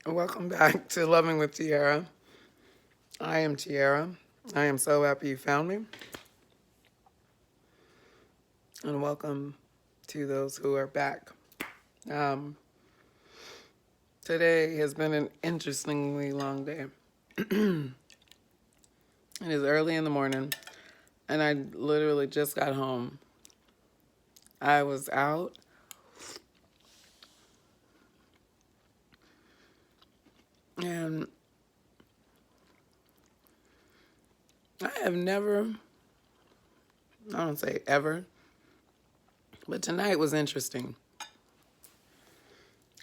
Welcome back to Loving with Tiara. I am Tiara. I am so happy you found me. And welcome to those who are back. Um, Today has been an interestingly long day. It is early in the morning, and I literally just got home. I was out. And I have never, I don't say ever, but tonight was interesting.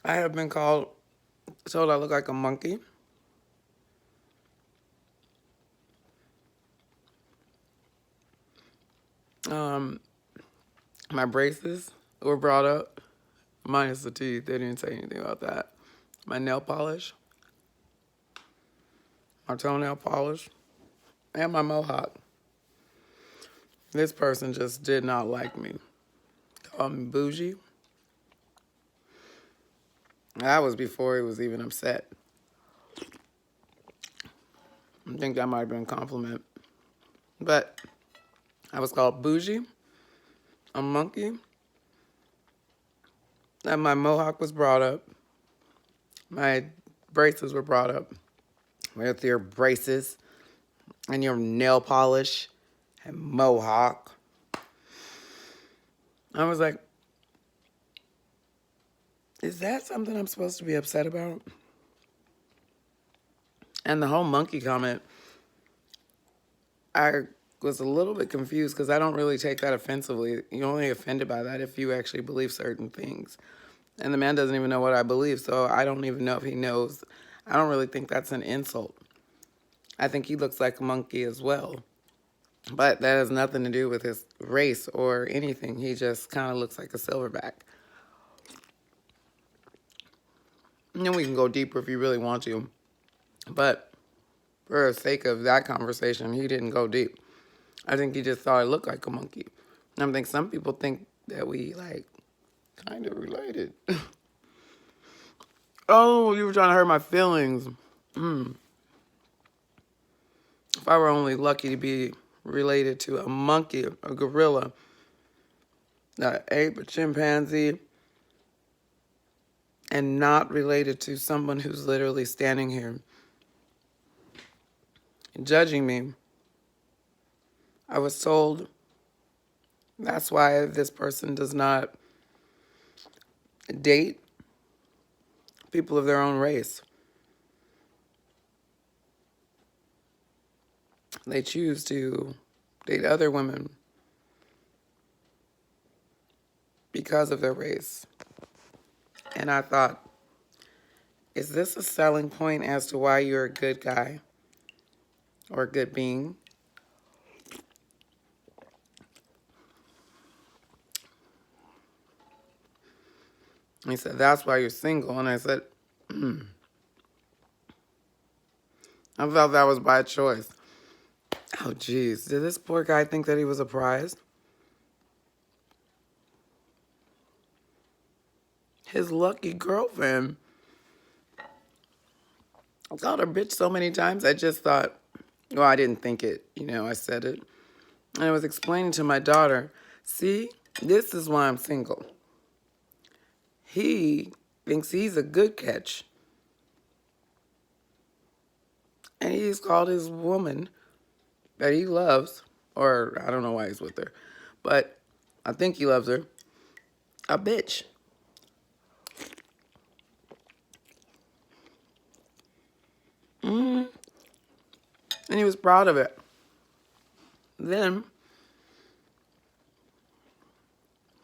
I have been told I look like a monkey. Um, my braces were brought up, minus the teeth. They didn't say anything about that. My nail polish, my toenail polish, and my mohawk. This person just did not like me. Called me bougie. That was before he was even upset. I think that might have been a compliment. But I was called bougie, a monkey, and my mohawk was brought up. My braces were brought up. With your braces and your nail polish and mohawk. I was like, is that something I'm supposed to be upset about? And the whole monkey comment, I was a little bit confused because I don't really take that offensively. You're only offended by that if you actually believe certain things. And the man doesn't even know what I believe, so I don't even know if he knows. I don't really think that's an insult. I think he looks like a monkey as well. But that has nothing to do with his race or anything. He just kind of looks like a silverback. And then we can go deeper if you really want to. But for the sake of that conversation, he didn't go deep. I think he just thought I looked like a monkey. And I think some people think that we, like, kind of related. Oh, you were trying to hurt my feelings. If I were only lucky to be related to a monkey, a gorilla, an ape, a chimpanzee, and not related to someone who's literally standing here judging me. I was told that's why this person does not date people of their own race. They choose to date other women because of their race. And I thought, is this a selling point as to why you're a good guy or a good being? He said, that's why you're single. And I said, I felt that was by choice. Oh, geez. Did this poor guy think that he was a prize? His lucky girlfriend. I called her bitch so many times, I just thought, well, I didn't think it. I said it. And I was explaining to my daughter, see, this is why I'm single. He thinks he's a good catch. And he's called his woman that he loves, or I don't know why he's with her, but I think he loves her, a bitch. And he was proud of it. Then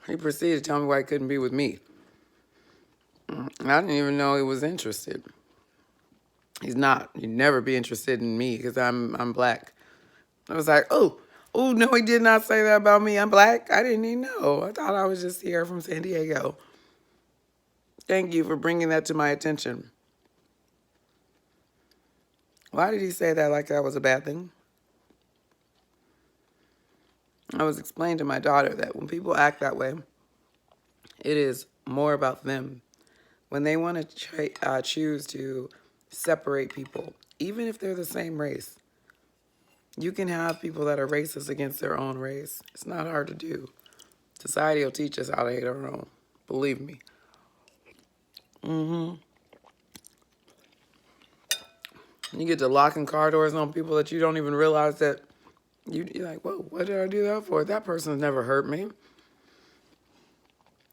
he proceeded to tell me why he couldn't be with me. And I didn't even know he was interested. He's not. He'd never be interested in me because I'm black. I was like, oh, no, he did not say that about me. I'm black. I didn't even know. I thought I was just here from San Diego. Thank you for bringing that to my attention. Why did he say that like that was a bad thing? I was explaining to my daughter that when people act that way, it is more about them when they want to choose to separate people, even if they're the same race. You can have people that are racist against their own race. It's not hard to do. Society will teach us how to hate our own. Believe me. You get to locking car doors on people that you don't even realize that you're like, whoa, what did I do that for? That person's never hurt me.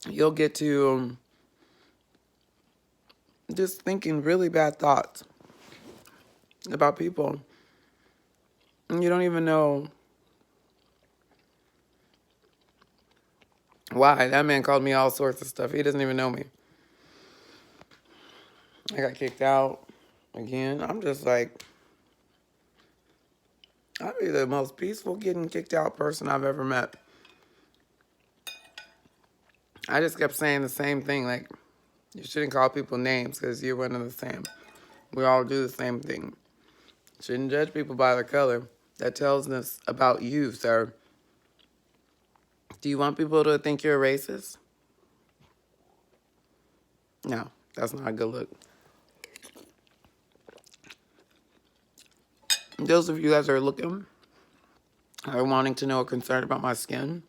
You'll get to just thinking really bad thoughts about people. And you don't even know why. That man called me all sorts of stuff. He doesn't even know me. I got kicked out again. I'm just like, I'd be the most peaceful getting kicked out person I've ever met. I just kept saying the same thing, like, you shouldn't call people names because you're one of the same. We all do the same thing. Shouldn't judge people by their color. That tells us about you, sir. Do you want people to think you're a racist? No, that's not a good look. Those of you guys that are looking, are wanting to know or concerned about my skin,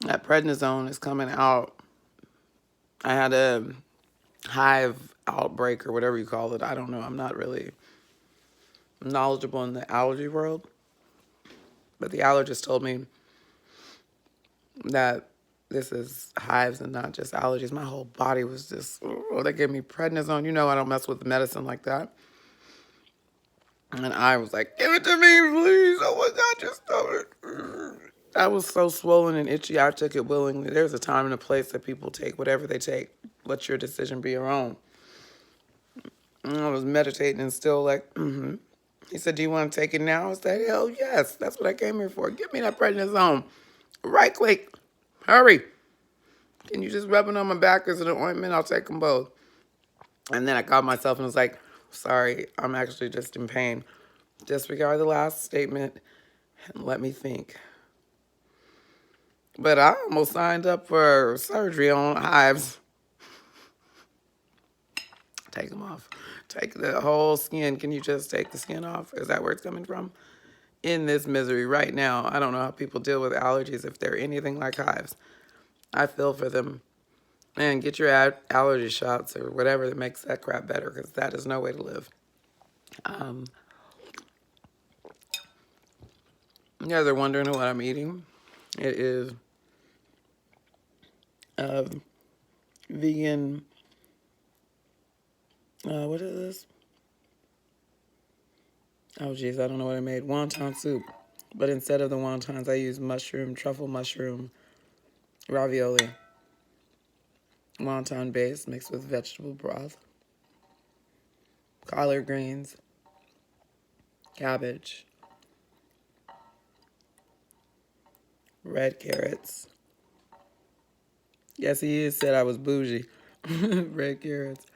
that prednisone is coming out. I had a hive outbreak or whatever you call it. I don't know. I'm not really knowledgeable in the allergy world. But the allergist told me that this is hives and not just allergies. My whole body was just, oh, they gave me prednisone. You know I don't mess with medicine like that. And I was like, give it to me, please. Oh my God, just stop it. I was so swollen and itchy, I took it willingly. There's a time and a place that people take whatever they take. Let your decision be your own. And I was meditating and still like, He said, do you want to take it now? I said, hell yes. That's what I came here for. Give me that prednisone. Right quick. Hurry. Can you just rub it on my back as an ointment? I'll take them both. And then I caught myself and was like, sorry, I'm actually just in pain. Disregard the last statement and let me think. But I almost signed up for surgery on hives. Take them off. Take the whole skin. Can you just take the skin off? Is that where it's coming from? In this misery right now, I don't know how people deal with allergies if they're anything like hives. I feel for them. And get your allergy shots or whatever that makes that crap better, because that is no way to live. You guys are wondering what I'm eating. It is vegan, what is this? Oh, geez, I don't know what I made. Wonton soup. But instead of the wontons, I use truffle mushroom, ravioli. Wonton base mixed with vegetable broth. Collard greens. Cabbage. Red carrots. Yes, he said I was bougie. Red carrots.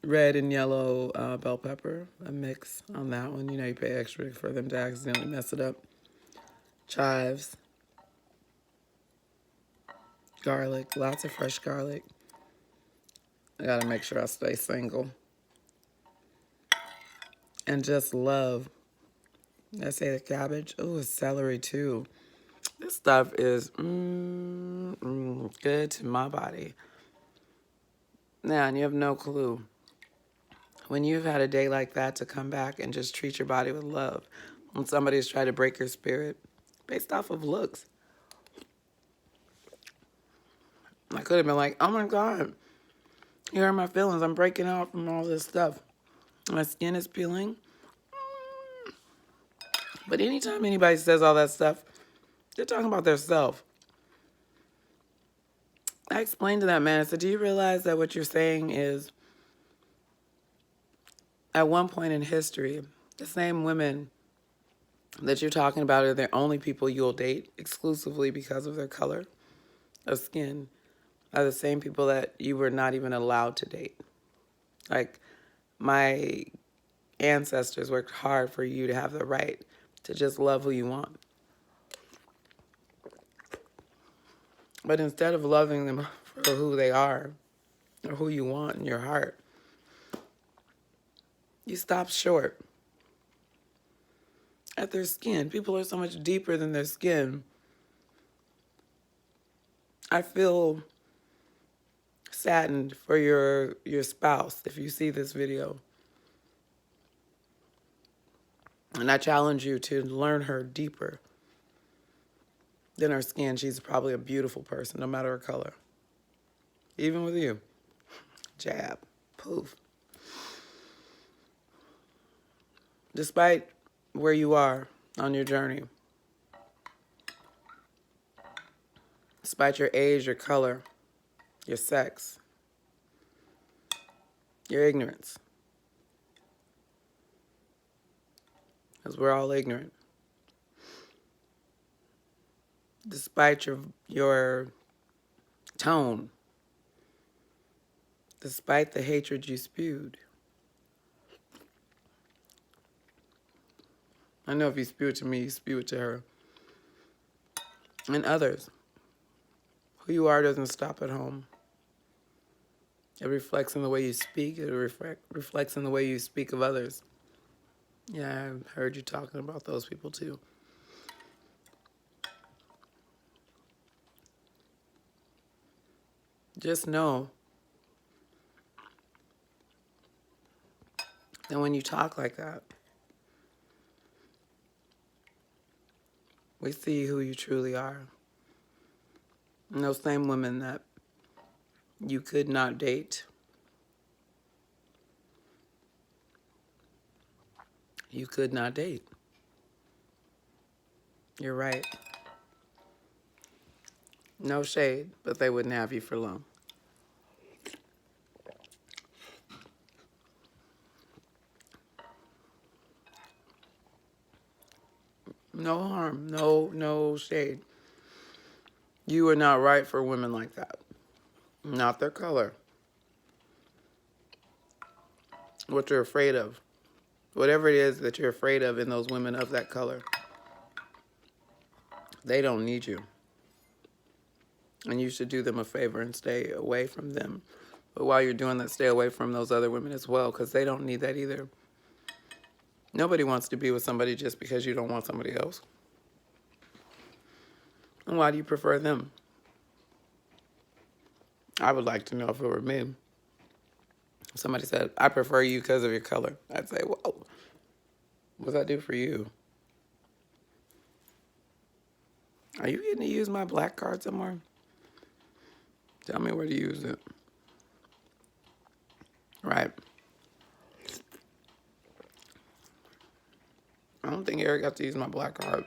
Red and yellow bell pepper, a mix on that one. You know, you pay extra for them to accidentally mess it up. Chives. Garlic, lots of fresh garlic. I gotta make sure I stay single. And just love. I say the cabbage. Oh, celery too. This stuff is good to my body. Now, and you have no clue. When you've had a day like that, to come back and just treat your body with love. When somebody's trying to break your spirit based off of looks. I could have been like, oh my God, here are my feelings. I'm breaking out from all this stuff. My skin is peeling. But anytime anybody says all that stuff, they're talking about their self. I explained to that man, I said, do you realize that what you're saying is, at one point in history, the same women that you're talking about are the only people you'll date exclusively because of their color of skin, are the same people that you were not even allowed to date. Like, my ancestors worked hard for you to have the right to just love who you want. But instead of loving them for who they are, or who you want in your heart, you stop short at their skin. People are so much deeper than their skin. I feel saddened for your spouse if you see this video. And I challenge you to learn her deeper than her skin. She's probably a beautiful person, no matter her color. Even with you. Jab. Poof. Despite where you are on your journey, despite your age, your color, your sex, your ignorance, because we're all ignorant. Despite your tone, despite the hatred you spewed. I know if you spew it to me, you spew it to her. And others. Who you are doesn't stop at home. It reflects in the way you speak. It reflects in the way you speak of others. Yeah, I've heard you talking about those people too. Just know that when you talk like that, we see who you truly are. And those same women that you could not date, you could not date. You're right. No shade, but they wouldn't have you for long. No harm, no shade. You are not right for women like that. Not their color. What you're afraid of. Whatever it is that you're afraid of in those women of that color, they don't need you. And you should do them a favor and stay away from them. But while you're doing that, stay away from those other women as well, because they don't need that either. Nobody wants to be with somebody just because you don't want somebody else. And why do you prefer them? I would like to know if it were me. If somebody said, I prefer you because of your color, I'd say, whoa, what does that do for you? Are you getting to use my black card somewhere? Tell me where to use it. Right. I don't think Eric got to use my black card.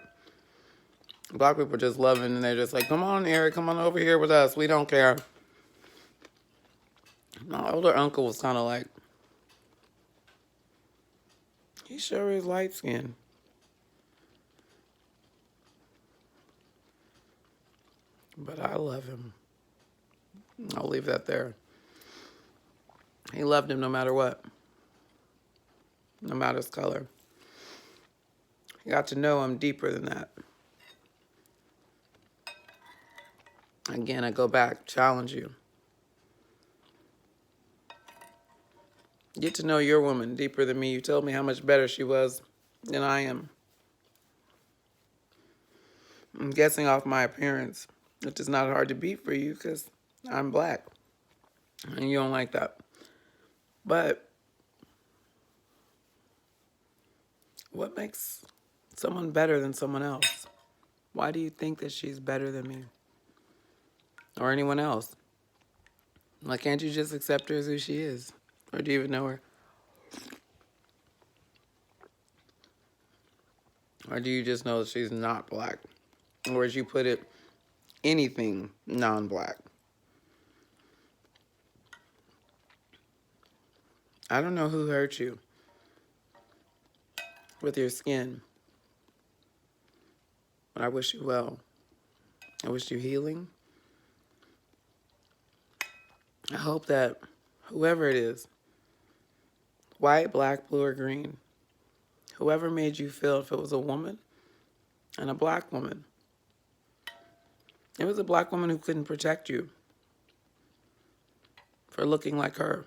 Black people are just loving, and they're just like, come on, Eric, come on over here with us. We don't care. My older uncle was kind of like, he sure is light skinned. But I love him. I'll leave that there. He loved him no matter what. No matter his color. He got to know him deeper than that. Again, I go back, challenge you. Get to know your woman deeper than me. You told me how much better she was than I am. I'm guessing off my appearance, which is not hard to beat for you because I'm black. And you don't like that. But what makes someone better than someone else? Why do you think that she's better than me? Or anyone else? Why can't you just accept her as who she is? Or do you even know her? Or do you just know that she's not black? Or as you put it, anything non-black? I don't know who hurt you with your skin. But I wish you well. I wish you healing. I hope that whoever it is, white, black, blue, or green, whoever made you feel, if it was a woman and a black woman, it was a black woman who couldn't protect you for looking like her.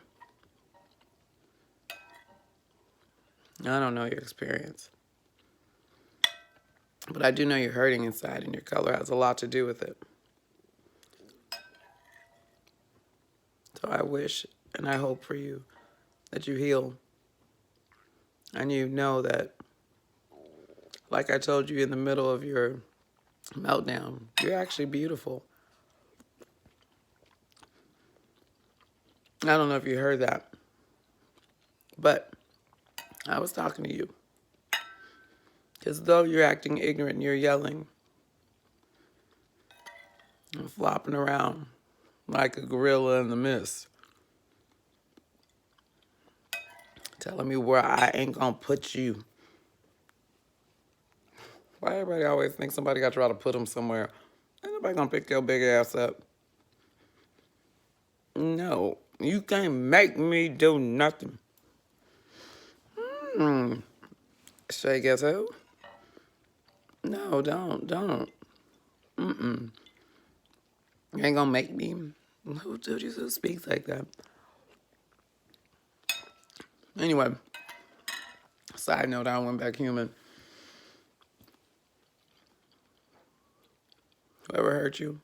I don't know your experience, but I do know you're hurting inside, and your color has a lot to do with it. So I wish and I hope for you that you heal, and you know that, like I told you in the middle of your meltdown, you're actually beautiful. I don't know if you heard that, but I was talking to you. Because though you're acting ignorant and you're yelling and flopping around like a gorilla in the mist, telling me where I ain't gonna put you. Why everybody always think somebody got to try to put them somewhere? Ain't nobody gonna pick your big ass up. No, you can't make me do nothing. Shay, guess who? No, don't. You ain't gonna make me. Who speaks like that? Anyway, side note, I went back human. Whoever hurt you,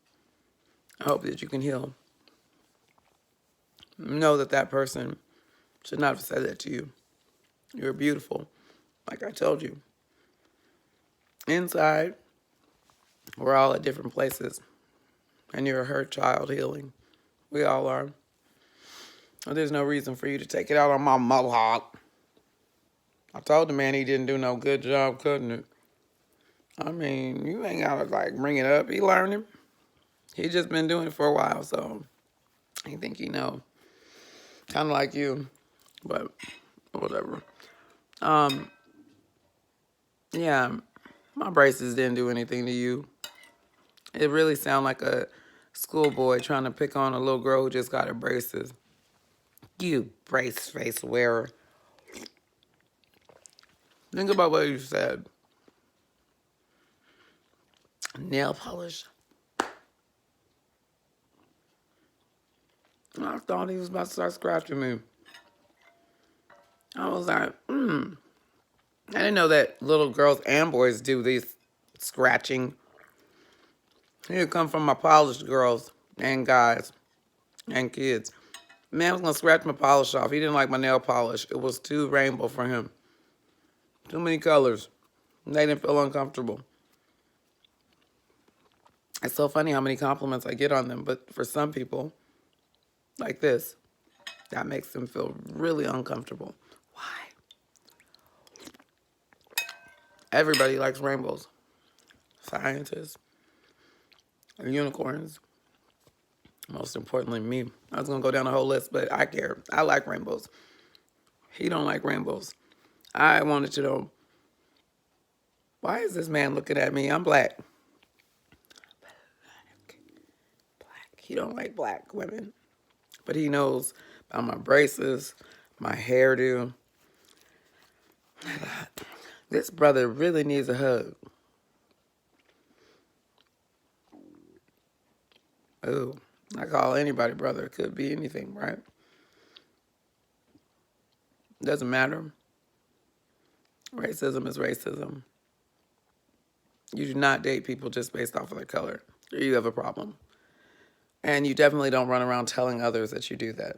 I hope that you can heal. Know that that person should not have said that to you. You're beautiful, like I told you. Inside, we're all at different places, and you're a hurt child healing. We all are. There's no reason for you to take it out on my mohawk. I told the man he didn't do no good job cutting it. I mean, you ain't gotta like bring it up. He learning. He just been doing it for a while, so he think he know. Kind of like you, but whatever. Yeah, my braces didn't do anything to you. It really sound like a schoolboy trying to pick on a little girl who just got her braces. You brace face wearer. Think about what you said. Nail polish. I thought he was about to start scratching me. I was like, I didn't know that little girls and boys do these scratching. Here come from my polished girls and guys and kids. Man was gonna scratch my polish off. He didn't like my nail polish. It was too rainbow for him. Too many colors. They didn't feel uncomfortable. It's so funny how many compliments I get on them, but for some people, like this, that makes them feel really uncomfortable. Why? Everybody likes rainbows. Scientists, unicorns, most importantly me. I was gonna go down the whole list, but I care. I like rainbows. He don't like rainbows. I wanted to know, why is this man looking at me? I'm black. Black. He don't like black women. But he knows about my braces, my hairdo. This brother really needs a hug. Ooh, I call anybody brother. It could be anything, right? Doesn't matter. Racism is racism. You do not date people just based off of their color, or you have a problem. And you definitely don't run around telling others that you do that.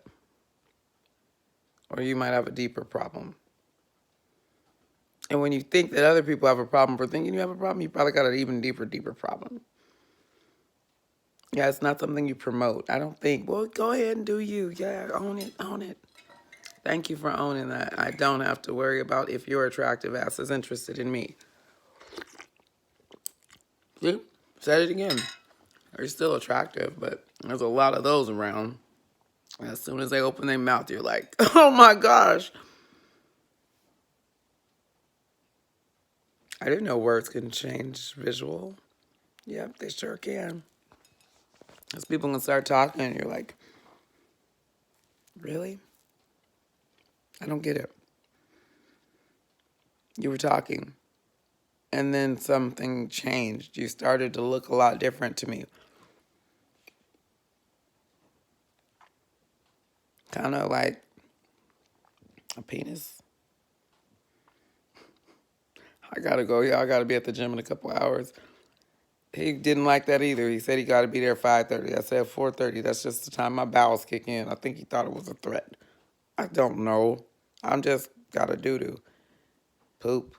Or you might have a deeper problem. And when you think that other people have a problem for thinking you have a problem, you probably got an even deeper problem. Yeah, it's not something you promote. I don't think, well, go ahead and do you. Yeah, own it, own it. Thank you for owning that. I don't have to worry about if your attractive ass is interested in me. See? Said it again. You're still attractive, but there's a lot of those around. As soon as they open their mouth, you're like, oh my gosh. I didn't know words can change visual. Yep, they sure can. As people can start talking, and you're like, really? I don't get it. You were talking, and then something changed. You started to look a lot different to me. kind of like a penis. I gotta go. Yeah, I gotta be at the gym in a couple hours. He didn't like that either. He said he got to be there 5:30. I said 4:30. That's just the time my bowels kick in. I think he thought it was a threat. I don't know. I'm just got a doo-doo. Poop.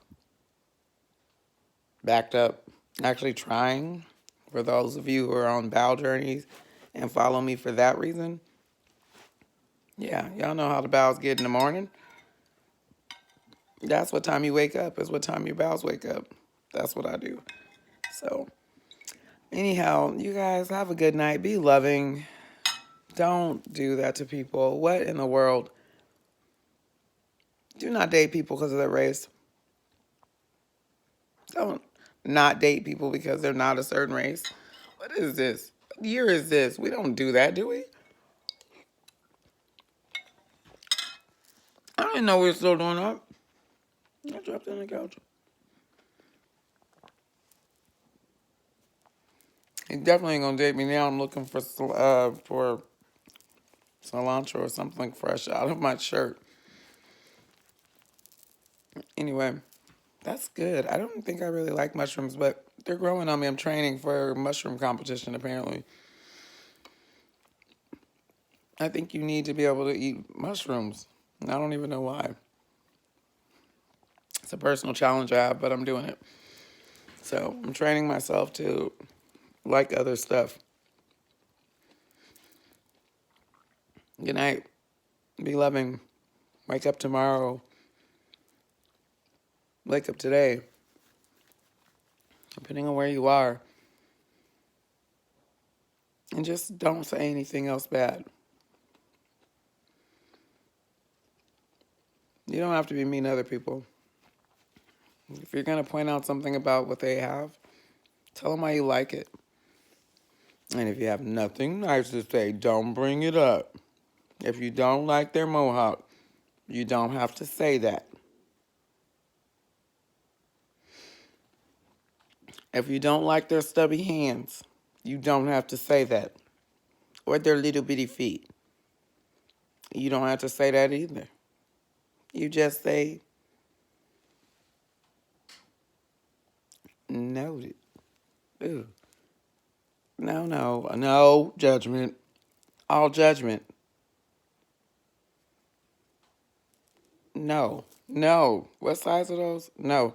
Backed up. Actually trying, for those of you who are on bowel journeys and follow me for that reason. Yeah, y'all know how the bowels get in the morning. That's what time you wake up, is what time your bowels wake up. That's what I do. So, anyhow, you guys have a good night. Be loving. Don't do that to people. What in the world? Do not date people because of their race. Don't not date people because they're not a certain race. What is this? What year is this? We don't do that, do we? I didn't know we were still doing that. I dropped it on the couch. He definitely ain't gonna date me now. I'm looking for cilantro or something fresh out of my shirt. Anyway, that's good. I don't think I really like mushrooms, but they're growing on me. I'm training for a mushroom competition, apparently. I think you need to be able to eat mushrooms. I don't even know why. It's a personal challenge I have, but I'm doing it. So I'm training myself to like other stuff. Good night. Be loving. Wake up tomorrow. Wake up today. Depending on where you are. And just don't say anything else bad. You don't have to be mean to other people. If you're going to point out something about what they have, tell them how you like it. And if you have nothing nice to say, don't bring it up. If you don't like their mohawk, you don't have to say that. If you don't like their stubby hands, you don't have to say that. Or their little bitty feet. You don't have to say that either. You just say, noted. Ooh. No judgment. All judgment. No. What size are those? No,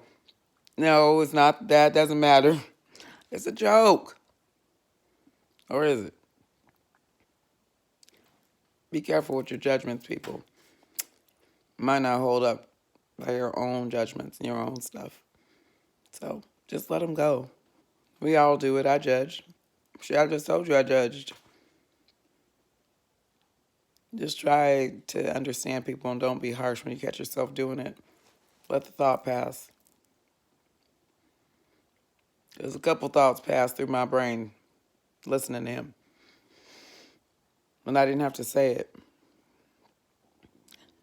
it's not. That doesn't matter. It's a joke. Or is it? Be careful with your judgments, people. Might not hold up by your own judgments and your own stuff. So just let them go. We all do it. I judge. Shit, I just told you I judged. Just try to understand people and don't be harsh when you catch yourself doing it. Let the thought pass. There's a couple thoughts pass through my brain listening to him. And I didn't have to say it.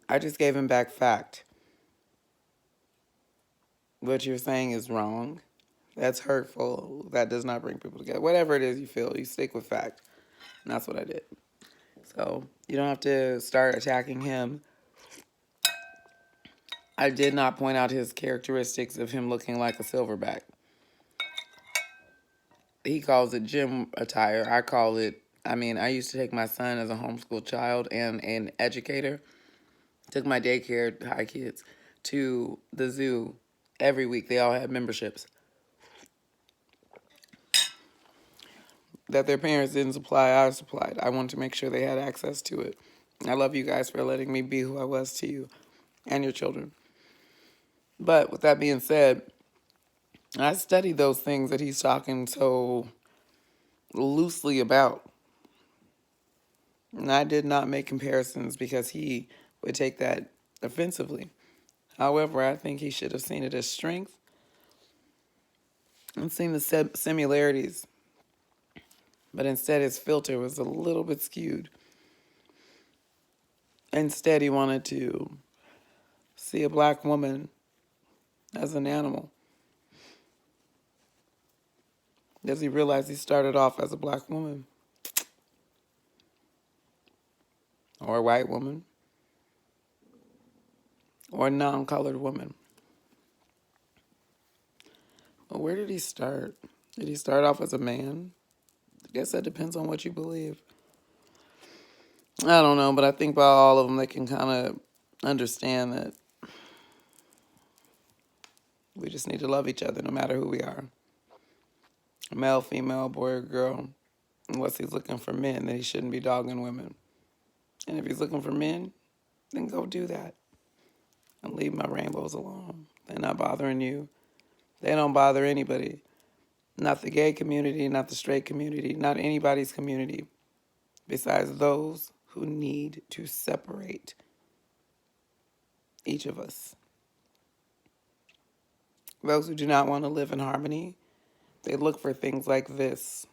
I just gave him back fact. What you're saying is wrong. That's hurtful. That does not bring people together. Whatever it is you feel, you stick with fact. And that's what I did. So you don't have to start attacking him. I did not point out his characteristics of him looking like a silverback. He calls it gym attire. I used to take my son as a homeschool child and an educator. Took my daycare high kids to the zoo every week. They all had memberships that their parents didn't supply, I supplied. I wanted to make sure they had access to it. I love you guys for letting me be who I was to you and your children. But with that being said, I studied those things that he's talking so loosely about. And I did not make comparisons because he would take that offensively. However, I think he should have seen it as strength and seen the similarities. But instead, his filter was a little bit skewed. Instead, he wanted to see a black woman as an animal. Because he realized he started off as a black woman. or a white woman or a non-colored woman. Well, where did he start? Did he start off as a man? I guess that depends on what you believe. I don't know, but I think by all of them, they can kind of understand that we just need to love each other no matter who we are. Male, female, boy, or girl. Unless he's looking for men, then he shouldn't be dogging women. And if he's looking for men, then go do that. And leave my rainbows alone. They're not bothering you. They don't bother anybody. Not the gay community, not the straight community, not anybody's community. Besides those who need to separate each of us. Those who do not want to live in harmony, they look for things like this,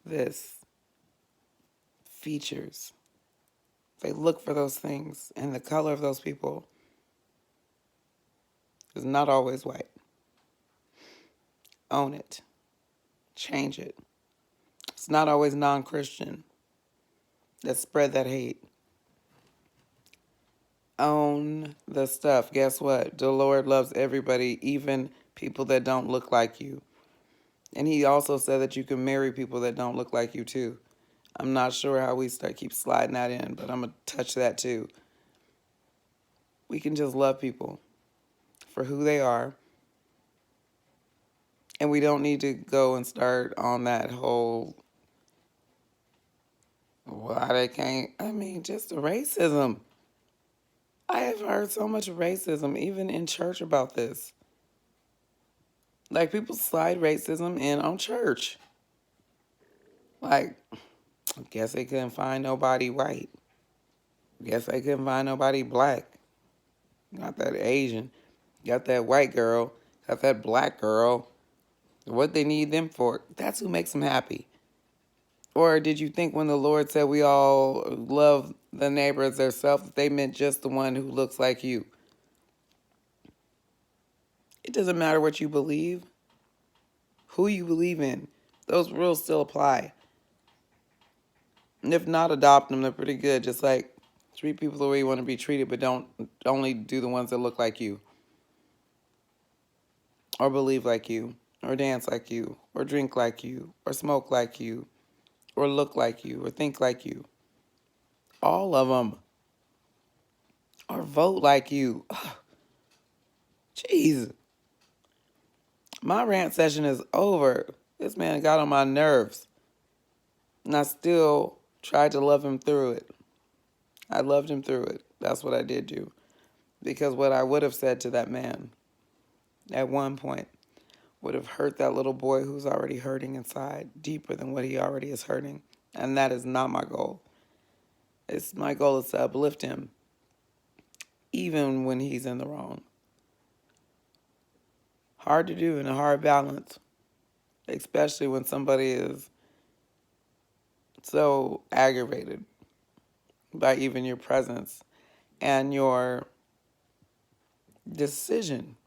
this, features. They look for those things, and the color of those people is not always white. Own it. Change it. It's not always non-Christian that spread that hate. Own the stuff. Guess what? The Lord loves everybody, even people that don't look like you. And he also said that you can marry people that don't look like you too. I'm not sure how we keep sliding that in, but I'm going to touch that too. We can just love people for who they are. And we don't need to go and start on that whole, why they can't, just the racism. I have heard so much racism, even in church, about this. Like, people slide racism in on church. Like, I guess they couldn't find nobody white. Guess they couldn't find nobody black. Got that Asian. Got that white girl. Got that black girl. What they need them for, that's who makes them happy. Or did you think when the Lord said we all love the neighbor as theirself, that they meant just the one who looks like you? It doesn't matter what you believe, who you believe in. Those rules still apply. And if not, adopt them. They're pretty good. Just like treat people the way you want to be treated, but don't only do the ones that look like you, or believe like you, or dance like you, or drink like you, or smoke like you, or look like you, or think like you. All of them. Or vote like you. Jeez. My rant session is over. This man got on my nerves. And I still tried to love him through it. I loved him through it. That's what I did do. Because what I would have said to that man at one point would have hurt that little boy who's already hurting inside deeper than what he already is hurting. And that is not my goal. My goal is to uplift him even when he's in the wrong. Hard to do and a hard balance, especially when somebody is so aggravated by even your presence and your decision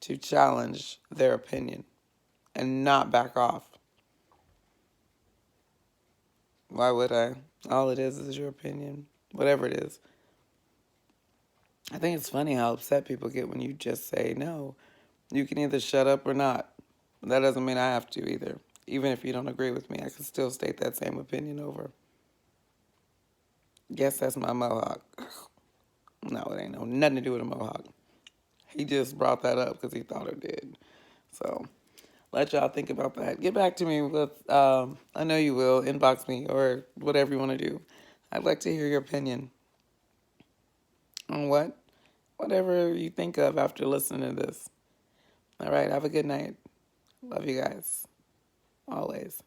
to challenge their opinion and not back off. Why would I? All it is your opinion, whatever it is. I think it's funny how upset people get when you just say no. You can either shut up or not. That doesn't mean I have to either. Even if you don't agree with me, I can still state that same opinion over. Guess that's my mohawk. No, it ain't nothing to do with a mohawk. He just brought that up because he thought it did. So let y'all think about that. Get back to me with, I know you will, inbox me or whatever you want to do. I'd like to hear your opinion on whatever you think of after listening to this. All right, have a good night. Love you guys. Always.